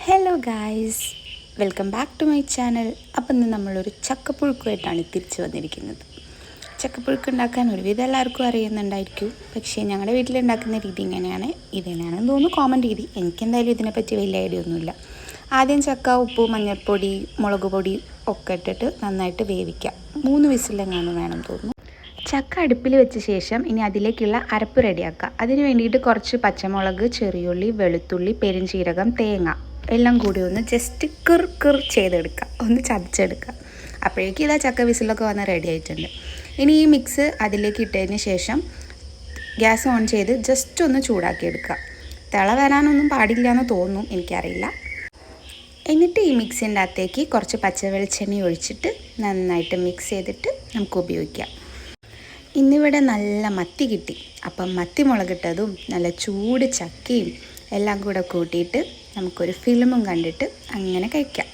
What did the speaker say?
Hello guys, welcome back to my channel. അപ്പം ഇന്ന് നമ്മളൊരു ചക്കപ്പുഴുക്കുമായിട്ടാണ് തിരിച്ചു വന്നിരിക്കുന്നത്. ചക്കപ്പുഴുക്ക് ഉണ്ടാക്കാൻ ഒരുവിധം എല്ലാവർക്കും അറിയുന്നുണ്ടായിരിക്കും. പക്ഷേ ഞങ്ങളുടെ വീട്ടിലുണ്ടാക്കുന്ന രീതി ഇങ്ങനെയാണ്. ഇതെങ്ങനെയാണെന്ന് തോന്നുന്നു കോമൺ രീതി. എനിക്കെന്തായാലും ഇതിനെപ്പറ്റി വലിയ ഐഡിയ ഒന്നുമില്ല. ആദ്യം ചക്ക ഉപ്പ്, മഞ്ഞൾപ്പൊടി, മുളക് പൊടി ഒക്കെ ഇട്ടിട്ട് നന്നായിട്ട് വേവിക്കാം. 3 വിസിലെങ്ങാനും വേണം തോന്നുന്നു. ചക്ക അടുപ്പിൽ വെച്ച ശേഷം ഇനി അതിലേക്കുള്ള അരപ്പ് റെഡിയാക്കുക. അതിന് വേണ്ടിയിട്ട് കുറച്ച് പച്ചമുളക്, ചെറിയുള്ളി, വെളുത്തുള്ളി, പെരുംജീരകം, തേങ്ങ എല്ലാം കൂടി ഒന്ന് ജസ്റ്റ് കിർ ചെയ്തെടുക്കുക, ഒന്ന് ചതച്ചെടുക്കുക. അപ്പോഴേക്കും ഇതാ ചക്ക വിസിലൊക്കെ വന്ന് റെഡി ആയിട്ടുണ്ട്. ഇനി ഈ മിക്സ് അതിലേക്ക് ഇട്ടതിന് ശേഷം ഗ്യാസ് ഓൺ ചെയ്ത് ജസ്റ്റ് ഒന്ന് ചൂടാക്കിയെടുക്കുക. തിള വരാനൊന്നും പാടില്ല എന്ന് തോന്നുന്നു, എനിക്കറിയില്ല. എന്നിട്ട് ഈ മിക്സിൻ്റെ അകത്തേക്ക് കുറച്ച് പച്ച വെളിച്ചെണ്ണ ഒഴിച്ചിട്ട് നന്നായിട്ട് മിക്സ് ചെയ്തിട്ട് നമുക്ക് ഉപയോഗിക്കാം. ഇന്നിവിടെ നല്ല മത്തി കിട്ടി. അപ്പം മത്തി മുളകിട്ടതും നല്ല ചൂട് ചക്കയും എല്ലാം കൂടെ കൂട്ടിയിട്ട് നമുക്കൊരു ഫിലിമും കണ്ടിട്ട് അങ്ങനെ കഴിക്കാം.